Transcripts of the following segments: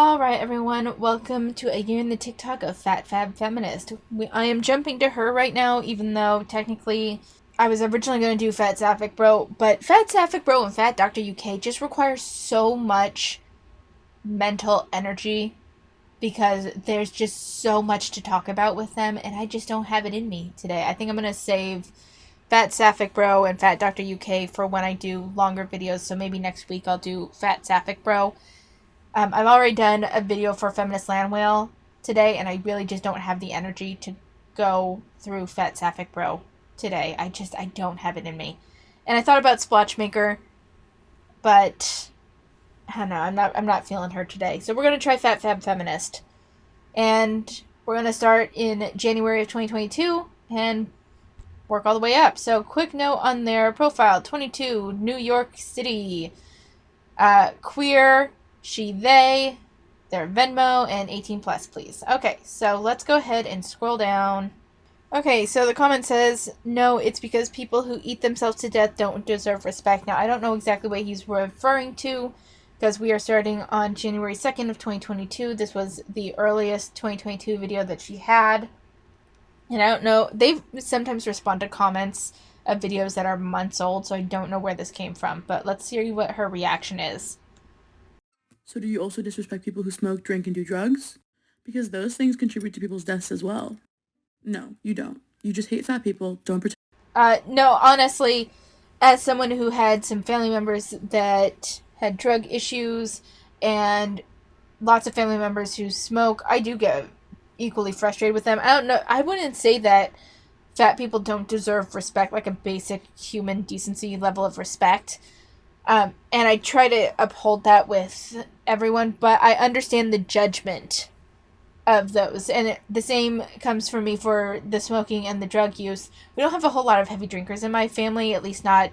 Alright, everyone, welcome to a year in the TikTok of FatFabFeminist. I am jumping to her right now, even though technically I was originally going to do Fat Sapphic Bro, but Fat Sapphic Bro and Fat Dr. UK just require so much mental energy because there's just so much to talk about with them, and I just don't have it in me today. I think I'm going to save Fat Sapphic Bro and Fat Dr. UK for when I do longer videos, so maybe next week I'll do Fat Sapphic Bro. I've already done a video for Feminist Land Whale today, and I really just don't have the energy to go through Fat Sapphic Bro today. I don't have it in me. And I thought about Splotchmaker, but I don't know, I'm not feeling her today. So we're gonna try FatFabFeminist. And we're gonna start in January of 2022 and work all the way up. So quick note on their profile: 22, New York City, queer, she, they, their Venmo, and 18 plus, please. Okay, so let's go ahead and scroll down. Okay, so the comment says, no, it's because people who eat themselves to death don't deserve respect. Now, I don't know exactly what he's referring to, because we are starting on January 2nd of 2022. This was the earliest 2022 video that she had. And I don't know, they sometimes respond to comments of videos that are months old, so I don't know where this came from. But let's see what her reaction is. So do you also disrespect people who smoke, drink, and do drugs? Because those things contribute to people's deaths as well. No, you don't. You just hate fat people. Don't pretend. No, honestly, as someone who had some family members that had drug issues and lots of family members who smoke, I do get equally frustrated with them. I don't know. I wouldn't say that fat people don't deserve respect, like a basic human decency level of respect. And I try to uphold that with everyone, but I understand the judgment of those. And the same comes for me for the smoking and the drug use. We don't have a whole lot of heavy drinkers in my family, at least not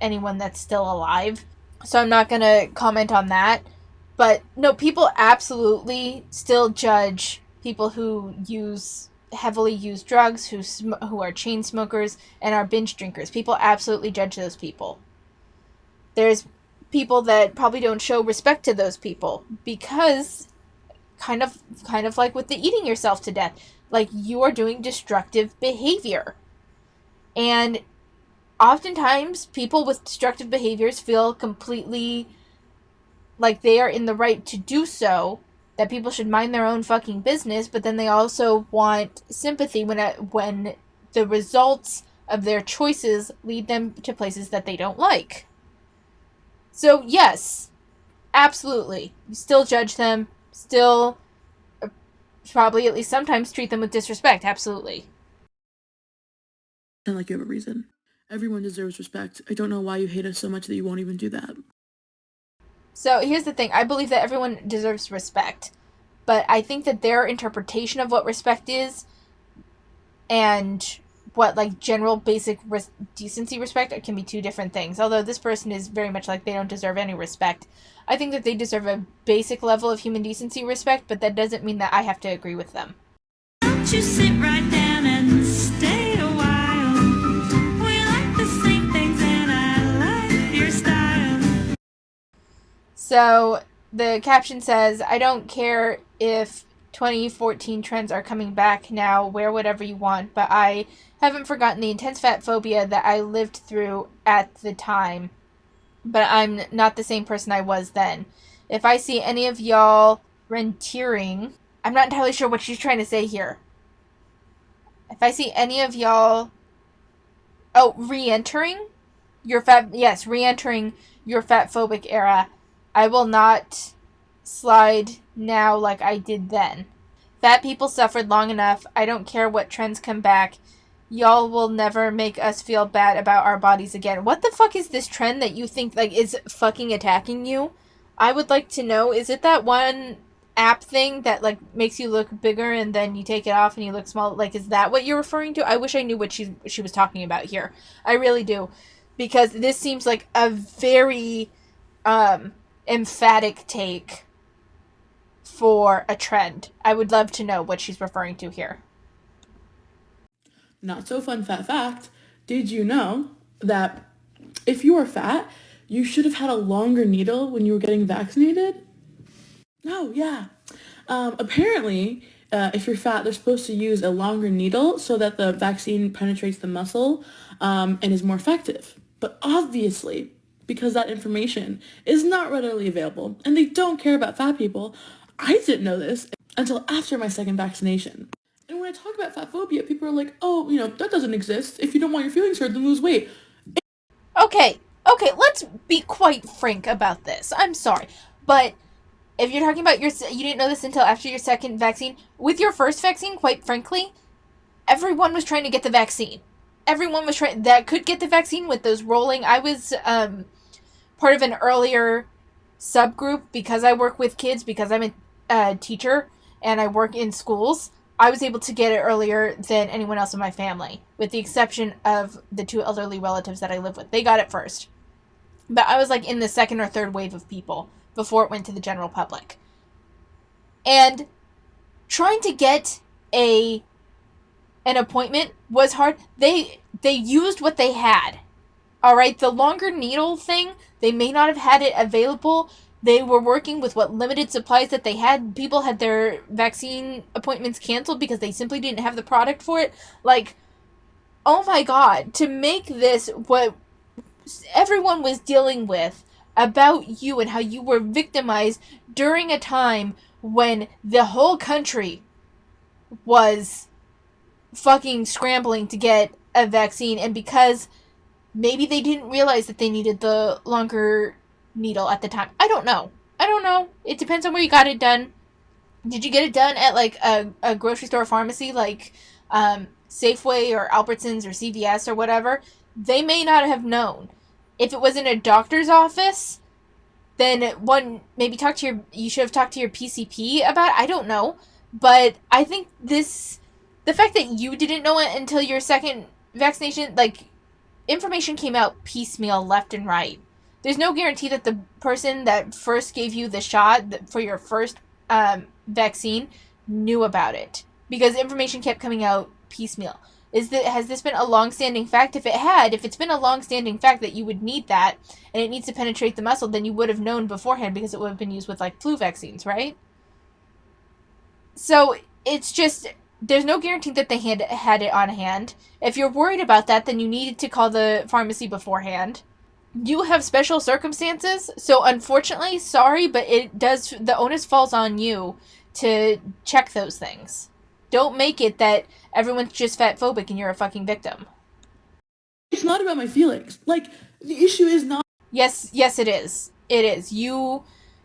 anyone that's still alive. So I'm not going to comment on that. But no, people absolutely still judge people who heavily use drugs, who are chain smokers, and are binge drinkers. People absolutely judge those people. There's people that probably don't show respect to those people because kind of like with the eating yourself to death, like you are doing destructive behavior. And oftentimes people with destructive behaviors feel completely like they are in the right to do so, that people should mind their own fucking business, but then they also want sympathy when the results of their choices lead them to places that they don't like. So, yes, absolutely. You still judge them, still probably at least sometimes treat them with disrespect, absolutely. Like you have a reason. Everyone deserves respect. I don't know why you hate us so much that you won't even do that. So, here's the thing. I believe that everyone deserves respect, but I think that their interpretation of what respect is and what like general basic decency respect can be two different things. Although this person is very much like they don't deserve any respect. I think that they deserve a basic level of human decency respect, but that doesn't mean that I have to agree with them. Won't you sit right down and stay a while? We like the same things and I like your style. So the caption says, I don't care if 2014 trends are coming back now, wear whatever you want, but I haven't forgotten the intense fat phobia that I lived through at the time. But I'm not the same person I was then. If I see any of y'all rentiering, I'm not entirely sure what she's trying to say here. If I see any of y'all, re-entering your re-entering your fat phobic era, I will not slide now like I did then. Fat people suffered long enough. I don't care what trends come back. Y'all will never make us feel bad about our bodies again. What the fuck is this trend that you think like is fucking attacking you? I would like to know, is it that one app thing that like makes you look bigger and then you take it off and you look small? Like, is that what you're referring to? I wish I knew what she was talking about here. I really do. Because this seems like a very emphatic take for a trend. I would love to know what she's referring to here. Not so fun fat fact. Did you know that if you are fat, you should have had a longer needle when you were getting vaccinated? Oh, yeah. Apparently, if you're fat, they're supposed to use a longer needle so that the vaccine penetrates the muscle and is more effective. But obviously, because that information is not readily available and they don't care about fat people, I didn't know this until after my second vaccination. And when I talk about fat phobia, people are like, oh, that doesn't exist. If you don't want your feelings hurt, then lose weight. Okay, let's be quite frank about this. I'm sorry, but if you're talking about you didn't know this until after your second vaccine. With your first vaccine, quite frankly, everyone was trying to get the vaccine. Everyone was trying that could get the vaccine with those rolling. I was part of an earlier subgroup because I work with kids, because I'm a teacher and I work in schools. I was able to get it earlier than anyone else in my family, with the exception of the two elderly relatives that I live with. They got it first. But I was like in the second or third wave of people before it went to the general public. And trying to get an appointment was hard. They used what they had. All right, the longer needle thing, they may not have had it available. They were working with what limited supplies that they had. People had their vaccine appointments canceled because they simply didn't have the product for it. Like, oh my god, to make this what everyone was dealing with about you and how you were victimized during a time when the whole country was fucking scrambling to get a vaccine, and because maybe they didn't realize that they needed the longer needle at the time. I don't know. It depends on where you got it done. Did you get it done at like a grocery store pharmacy like Safeway or Albertsons or CVS or whatever? They may not have known. If it was in a doctor's office, then maybe you should have talked to your PCP about it. I don't know. But I think the fact that you didn't know it until your second vaccination, like, information came out piecemeal left and right. There's no guarantee that the person that first gave you the shot for your first vaccine knew about it, because information kept coming out piecemeal. Has this been a long-standing fact? If it's been a long-standing fact that you would need that and it needs to penetrate the muscle, then you would have known beforehand, because it would have been used with like flu vaccines, right? So it's just, there's no guarantee that they had it on hand. If you're worried about that, then you needed to call the pharmacy beforehand. You have special circumstances, so unfortunately, sorry, but the onus falls on you to check those things. Don't make it that everyone's just fat phobic and you're a fucking victim. It's not about my feelings. Like, the issue is not. Yes, it is. It is. You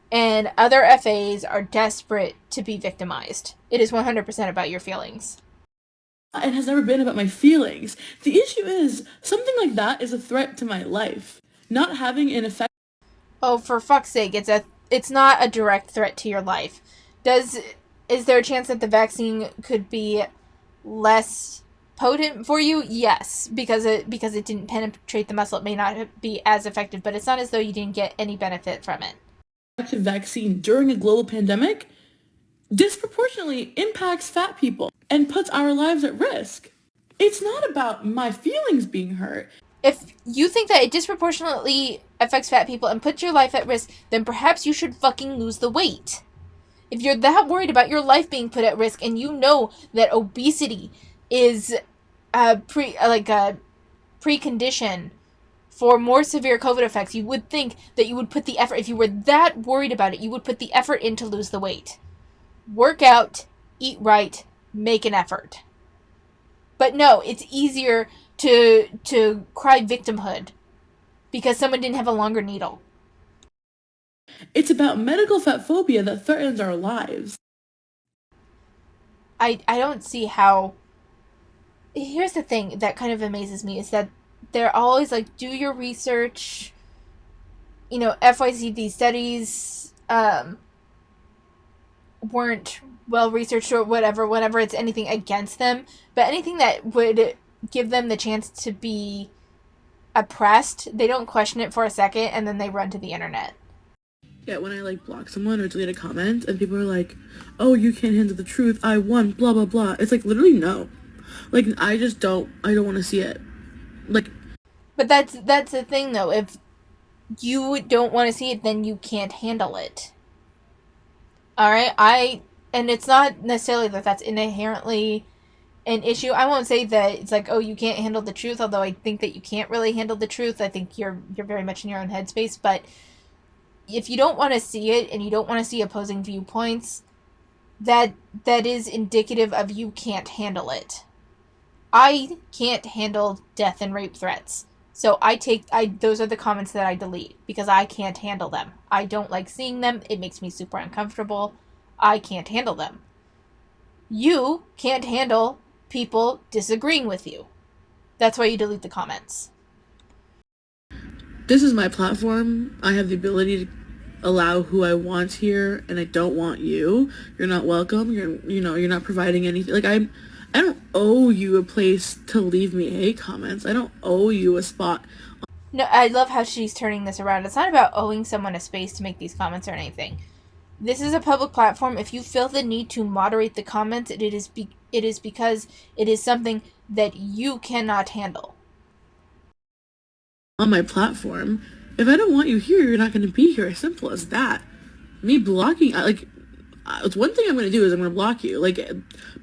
and other FAs are desperate to be victimized. It is 100% about your feelings. It has never been about my feelings. The issue is, something like that is a threat to my life. Not having an effect. Oh, for fuck's sake, it's not a direct threat to your life. Is there a chance that the vaccine could be less potent for you? Yes, because it didn't penetrate the muscle, it may not be as effective, but it's not as though you didn't get any benefit from it. Vaccine during a global pandemic disproportionately impacts fat people and puts our lives at risk. It's not about my feelings being hurt. If you think that it disproportionately affects fat people and puts your life at risk, then perhaps you should fucking lose the weight. If you're that worried about your life being put at risk, and you know that obesity is a precondition for more severe COVID effects, you would think that you would put the effort, if you were that worried about it, you would put the effort in to lose the weight. Work out, eat right, make an effort. But no, it's easier to cry victimhood because someone didn't have a longer needle. It's about medical fat phobia that threatens our lives. I don't see how. Here's the thing that kind of amazes me, is that they're always like, do your research. FYCD studies weren't well researched or whatever, whenever it's anything against them. But anything that would give them the chance to be oppressed, they don't question it for a second, and then they run to the internet. Yeah, when I block someone or delete a comment and people are like, oh, you can't handle the truth, I won, blah blah blah. It's like, literally no. I don't want to see it. But that's the thing though. If you don't want to see it, then you can't handle it. All right, and it's not necessarily that that's inherently an issue. I won't say that it's like, oh, you can't handle the truth, although I think that you can't really handle the truth. I think you're very much in your own headspace, but if you don't want to see it and you don't want to see opposing viewpoints, that is indicative of you can't handle it. I can't handle death and rape threats. So I those are the comments that I delete because I can't handle them. I don't like seeing them. It makes me super uncomfortable. I can't handle them. You can't handle people disagreeing with you. That's why you delete the comments. This is my platform. I have the ability to allow who I want here, and I don't want you. You're not welcome. You're not providing anything. Like, I don't owe you a place to leave me hate comments. I don't owe you a spot. No, I love how she's turning this around. It's not about owing someone a space to make these comments or anything. This is a public platform. If you feel the need to moderate the comments, it is because it is something that you cannot handle. On my platform, if I don't want you here, you're not going to be here. As simple as that. Me blocking, it's one thing I'm going to do is I'm going to block you. Like,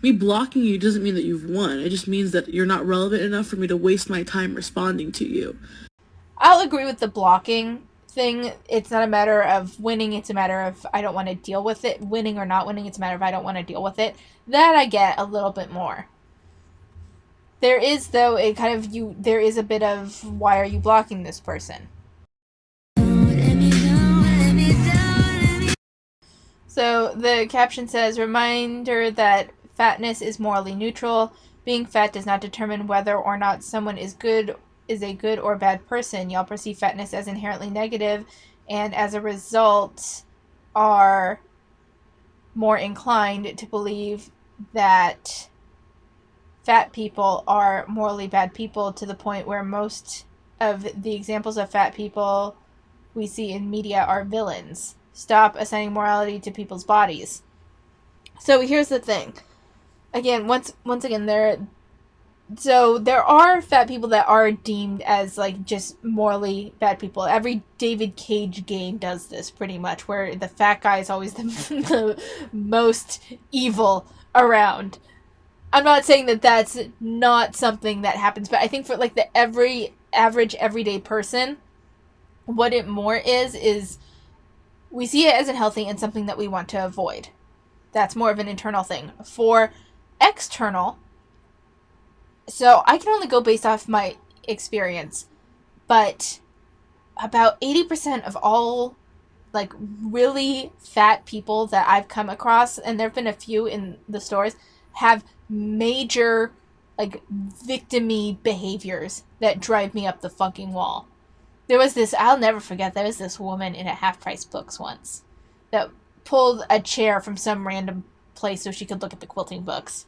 me blocking you doesn't mean that you've won. It just means that you're not relevant enough for me to waste my time responding to you. I'll agree with the blocking thing. It's not a matter of winning. It's a matter of I don't want to deal with it. Winning or not winning, it's a matter of I don't want to deal with it. That I get a little bit more. There is, though, there is a bit of why are you blocking this person? So the caption says, reminder that fatness is morally neutral. Being fat does not determine whether or not someone is a good or bad person. Y'all perceive fatness as inherently negative, and as a result are more inclined to believe that fat people are morally bad people, to the point where most of the examples of fat people we see in media are villains. Stop assigning morality to people's bodies. So here's the thing. Again, once again, there are fat people that are deemed as like just morally bad people. Every David Cage game does this pretty much, where the fat guy is always the most evil around. I'm not saying that that's not something that happens, but I think for like the average everyday person, what it more is we see it as unhealthy and something that we want to avoid. That's more of an internal thing. For external, so I can only go based off my experience, but about 80% of all like really fat people that I've come across, and there have been a few in the stores, have major like victim-y behaviors that drive me up the fucking wall. I'll never forget, there was this woman in a half-price books once that pulled a chair from some random place so she could look at the quilting books.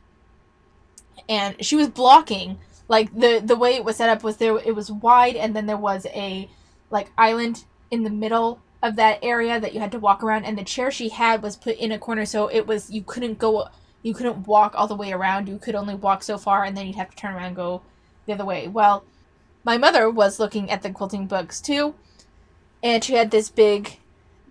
And she was blocking, like the way it was set up was it was wide, and then there was a like island in the middle of that area that you had to walk around, and the chair she had was put in a corner, so it was you couldn't walk all the way around. You could only walk so far, and then you'd have to turn around and go the other way. Well, my mother was looking at the quilting books too, and she had this big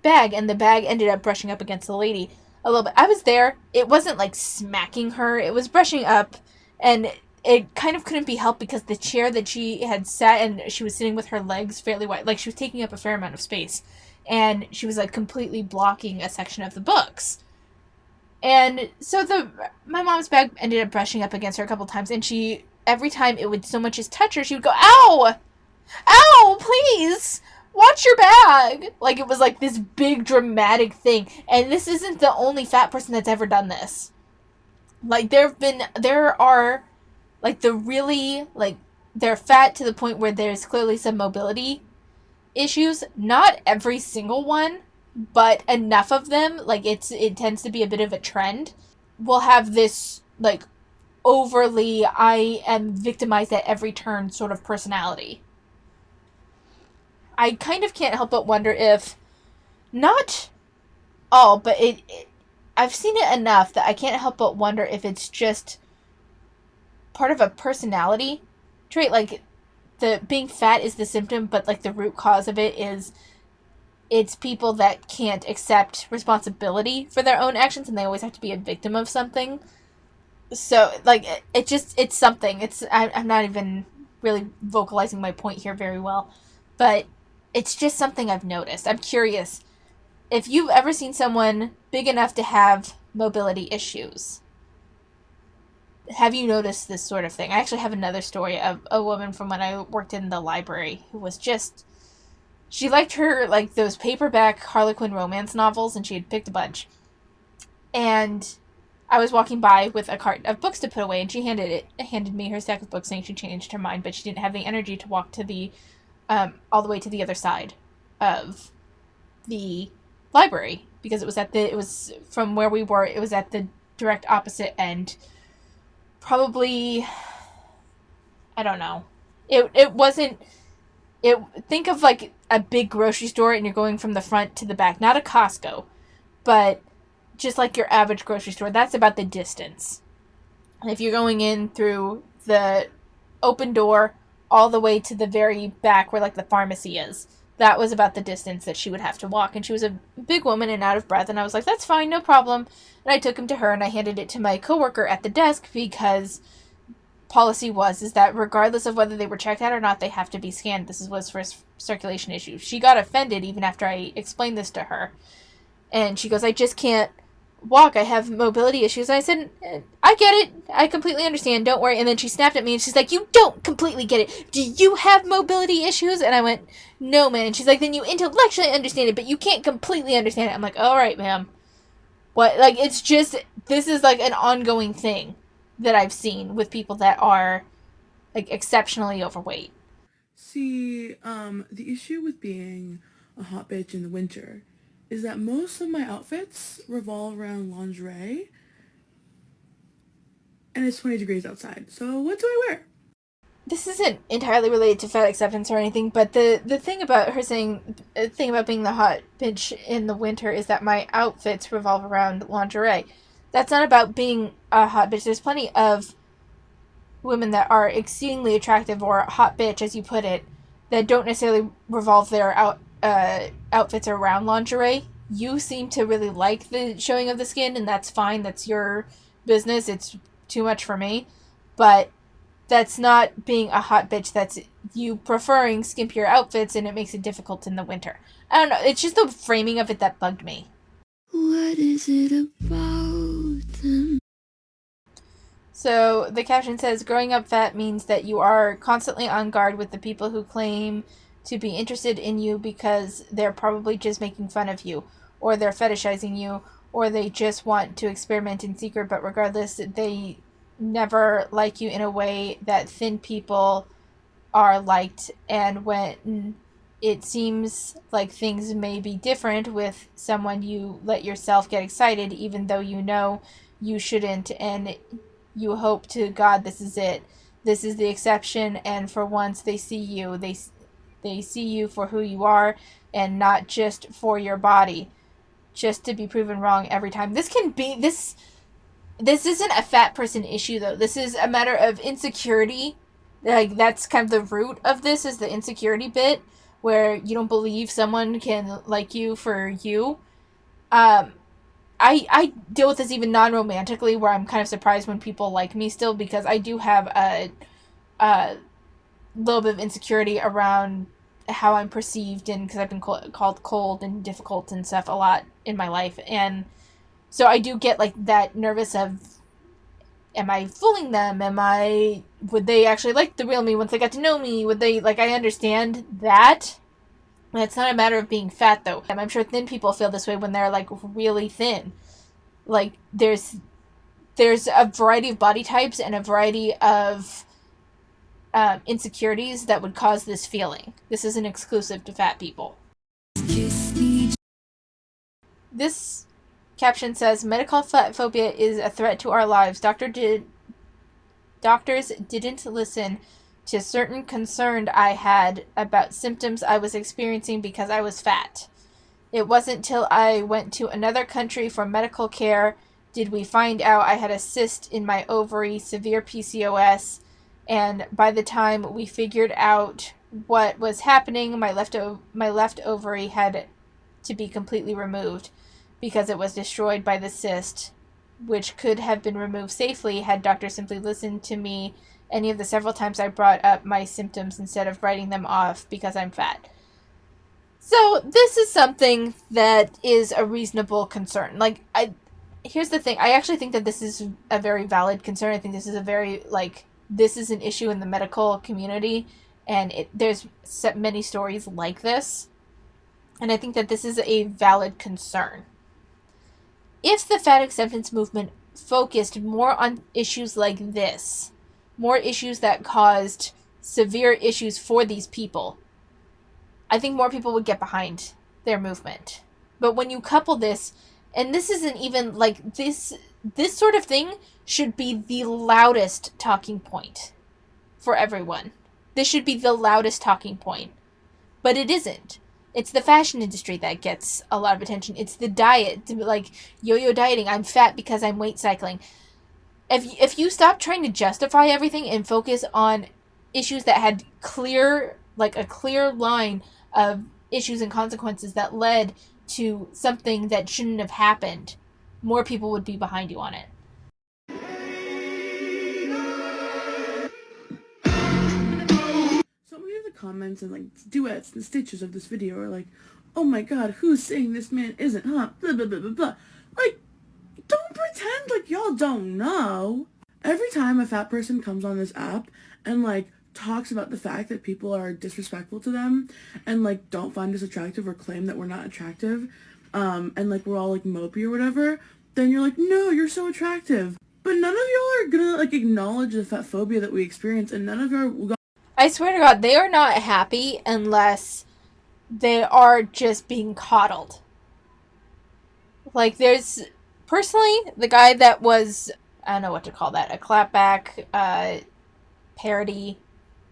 bag, and the bag ended up brushing up against the lady a little bit. I was there. It wasn't like smacking her. It was brushing up, and it kind of couldn't be helped because the chair that she had sat and she was sitting with her legs fairly wide, like she was taking up a fair amount of space, and she was like completely blocking a section of the books. And so my mom's bag ended up brushing up against her a couple times, and she, every time it would so much as touch her, she would go, ow! Ow, please! Watch your bag! Like, it was like this big dramatic thing. And this isn't the only fat person that's ever done this. Like, there are, like, they're fat to the point where there's clearly some mobility issues. Not every single one, but enough of them, like, it tends to be a bit of a trend, will have this, like, overly, I am victimized at every turn sort of personality. I kind of can't help but wonder if, not all, but I've seen it enough that I can't help but wonder if it's just part of a personality trait. Like, the being fat is the symptom, but like the root cause of it is it's people that can't accept responsibility for their own actions, and they always have to be a victim of something. So, like, it's something. I'm not even really vocalizing my point here very well, but it's just something I've noticed. I'm curious if you've ever seen someone big enough to have mobility issues. Have you noticed this sort of thing? I actually have another story of a woman from when I worked in the library who was just, she liked her, like, those paperback Harlequin romance novels, and she had picked a bunch. And I was walking by with a cart of books to put away, and she handed me her stack of books, saying she changed her mind, but she didn't have the energy to walk to the all the way to the other side of the library, because it was from where we were. It was at the direct opposite end. Probably, I don't know. It wasn't. It think of like a big grocery store, and you're going from the front to the back, not a Costco, but just like your average grocery store. That's about the distance. And if you're going in through the open door all the way to the very back where like the pharmacy is, that was about the distance that she would have to walk. And she was a big woman and out of breath, and I was like, that's fine, no problem. And I took him to her, and I handed it to my coworker at the desk, because policy is that regardless of whether they were checked out or not, they have to be scanned. This was for circulation issues. She got offended even after I explained this to her, and she goes, I just can't walk, I have mobility issues. And I said, I get it, I completely understand, don't worry. And then she snapped at me, and she's like, you don't completely get it, do you have mobility issues? And I went, no, man. And she's like, then you intellectually understand it, but you can't completely understand it. I'm like, all right, ma'am. What? Like, it's just, this is like an ongoing thing that I've seen with people that are like exceptionally overweight. See, the issue with being a hot bitch in the winter is that most of my outfits revolve around lingerie, and it's 20 degrees outside, so what do I wear? This isn't entirely related to fat acceptance or anything, but the thing about her saying, the thing about being the hot bitch in the winter is that my outfits revolve around lingerie. That's not about being a hot bitch. There's plenty of women that are exceedingly attractive, or hot bitch, as you put it, that don't necessarily revolve their outfits around lingerie. You seem to really like the showing of the skin, and that's fine. That's your business. It's too much for me. But that's not being a hot bitch. That's you preferring skimpier outfits, and it makes it difficult in the winter. I don't know. It's just the framing of it that bugged me. What is it about them? So the caption says, growing up fat means that you are constantly on guard with the people who claim to be interested in you, because they're probably just making fun of you, or they're fetishizing you, or they just want to experiment in secret, but regardless, they never like you in a way that thin people are liked. And when it seems like things may be different with someone, you let yourself get excited even though you know you shouldn't, and you hope to God this is it. This is the exception, and for once they see you. They see you for who you are, and not just for your body, just to be proven wrong every time. This isn't a fat person issue, though. This is a matter of insecurity. Like, that's kind of the root of this, is the insecurity bit, where you don't believe someone can like you for you. I deal with this even non-romantically, where I'm kind of surprised when people like me still, because I do have a little bit of insecurity around how I'm perceived, and because I've been called cold and difficult and stuff a lot in my life. And so I do get like that nervous of, am I fooling them? Would they actually like the real me once they got to know me? Would they, like, I understand that. It's not a matter of being fat, though. I'm sure thin people feel this way when they're, like, really thin. Like, there's a variety of body types and a variety of insecurities that would cause this feeling. This isn't exclusive to fat people. This caption says, medical fatphobia is a threat to our lives. Doctors didn't listen to certain concern I had about symptoms I was experiencing because I was fat. It wasn't till I went to another country for medical care did we find out I had a cyst in my ovary, severe PCOS, and by the time we figured out what was happening, my left ovary had to be completely removed because it was destroyed by the cyst, which could have been removed safely had doctors simply listened to me any of the several times I brought up my symptoms instead of writing them off because I'm fat. So this is something that is a reasonable concern. Here's the thing. I actually think that this is a very valid concern. I think this is a very, this is an issue in the medical community, and there's many stories like this. And I think that this is a valid concern. If the fat acceptance movement focused more on issues like this, more issues that caused severe issues for these people, I think more people would get behind their movement. But when you couple this, and this isn't even this sort of thing should be the loudest talking point for everyone. This should be the loudest talking point. But it isn't. It's the fashion industry that gets a lot of attention. It's the diet, yo-yo dieting. I'm fat because I'm weight cycling. If you stop trying to justify everything and focus on issues that had a clear line of issues and consequences that led to something that shouldn't have happened, more people would be behind you on it. So many of the comments and duets and stitches of this video are like, oh my god, who's saying this man isn't, huh? Blah blah blah blah blah. Don't pretend like y'all don't know. Every time a fat person comes on this app and talks about the fact that people are disrespectful to them and don't find us attractive or claim that we're not attractive, and we're all mopey or whatever, then you're like, no, you're so attractive. But none of y'all are gonna acknowledge the fat phobia that we experience, and none of y'all. I swear to God, they are not happy unless they are just being coddled. There's personally the guy that was, I don't know what to call that, a clapback, parody,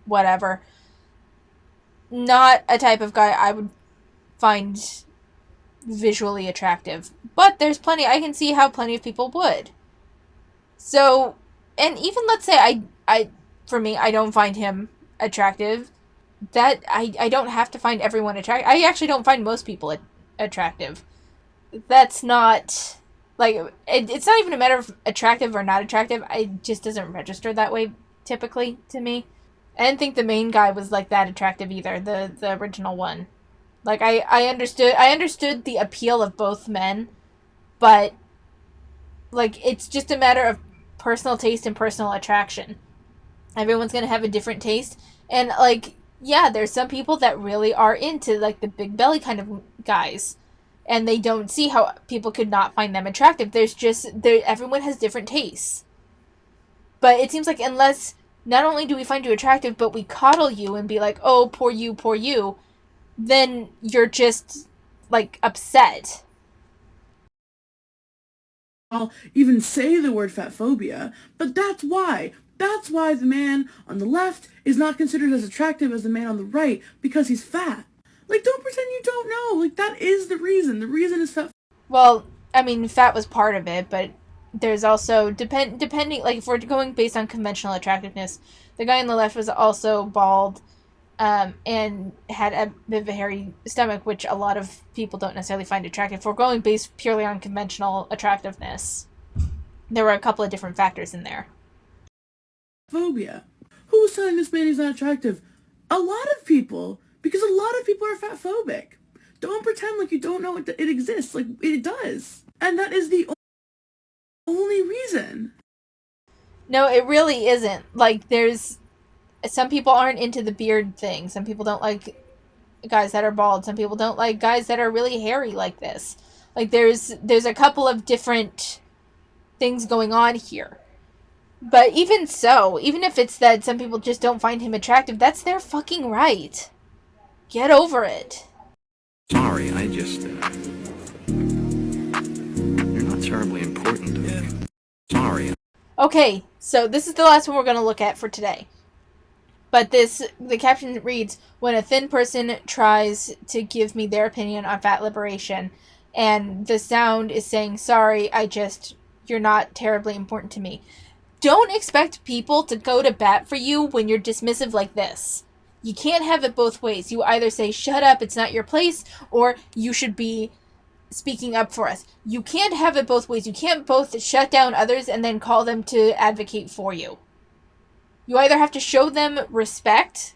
whatever. Not a type of guy I would find visually attractive. But there's plenty, I can see how plenty of people would. So, and even let's say for me, I don't find him attractive. That, I don't have to find everyone attractive. I actually don't find most people attractive. That's not, it's not even a matter of attractive or not attractive. It just doesn't register that way, typically, to me. I didn't think the main guy was that attractive either, the original one. I understood the appeal of both men, but it's just a matter of personal taste and personal attraction. Everyone's gonna have a different taste, and yeah, there's some people that really are into the big belly kind of guys, and they don't see how people could not find them attractive. Everyone has different tastes. But it seems unless not only do we find you attractive, but we coddle you and be like, oh, poor you, then you're just, upset. I'll even say the word fat phobia, but that's why. That's why the man on the left is not considered as attractive as the man on the right, because he's fat. Don't pretend you don't know. That is the reason. The reason is fat. Well, I mean, fat was part of it, but there's also, depending, if we're going based on conventional attractiveness, the guy on the left was also bald, and had a bit of a hairy stomach, which a lot of people don't necessarily find attractive. If we're going based purely on conventional attractiveness, there were a couple of different factors in there. Phobia. Who's telling this man he's not attractive? A lot of people, because a lot of people are fat phobic. Don't pretend you don't know it exists. It does. And that is the only reason. No, it really isn't. There's, some people aren't into the beard thing. Some people don't like guys that are bald. Some people don't like guys that are really hairy like this. There's a couple of different things going on here. But even so, even if it's that some people just don't find him attractive, that's their fucking right. Get over it. Sorry, you're not terribly important to me. Sorry. Okay, so this is the last one we're going to look at for today. But the caption reads, when a thin person tries to give me their opinion on fat liberation, and the sound is saying, sorry, you're not terribly important to me. Don't expect people to go to bat for you when you're dismissive like this. You can't have it both ways. You either say, shut up, it's not your place, or you should be speaking up for us. You can't have it both ways. You can't both shut down others and then call them to advocate for you. You either have to show them respect,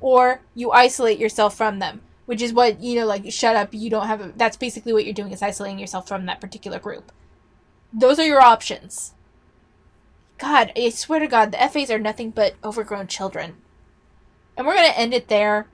or you isolate yourself from them, which is what, like, shut up, you don't have a, that's basically what you're doing, is isolating yourself from that particular group. Those are your options. God, I swear to God, the FAs are nothing but overgrown children. And we're going to end it there.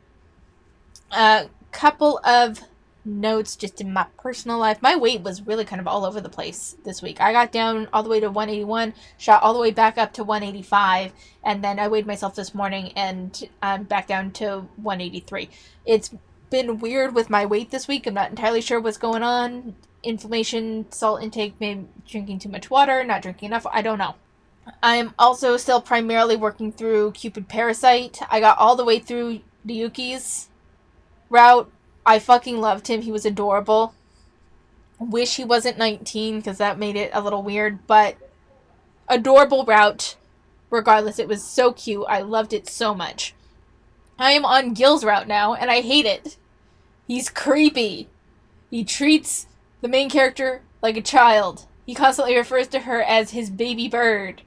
A couple of notes just in my personal life. My weight was really kind of all over the place this week. I got down all the way to 181, shot all the way back up to 185, and then I weighed myself this morning and I'm back down to 183. It's been weird with my weight this week. I'm not entirely sure what's going on. Inflammation, salt intake, maybe drinking too much water, not drinking enough. I don't know. I'm also still primarily working through Cupid Parasite. I got all the way through Ryuki's route. I fucking loved him. He was adorable. Wish he wasn't 19 because that made it a little weird, but adorable route. Regardless, it was so cute. I loved it so much. I am on Gil's route now, and I hate it. He's creepy. He treats the main character like a child. He constantly refers to her as his baby bird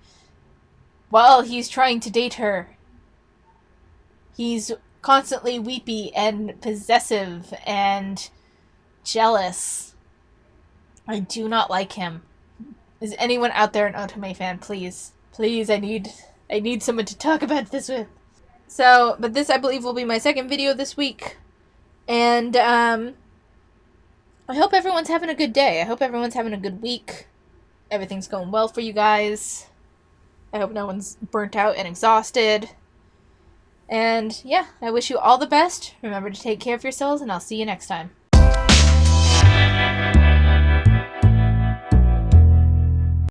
while he's trying to date her. He's constantly weepy and possessive and jealous. I do not like him. Is anyone out there an Otome fan? Please. Please, I need someone to talk about this with. So, but this I believe will be my second video this week. And I hope everyone's having a good day. I hope everyone's having a good week. Everything's going well for you guys. I hope no one's burnt out and exhausted. And yeah, I wish you all the best. Remember to take care of yourselves, and I'll see you next time.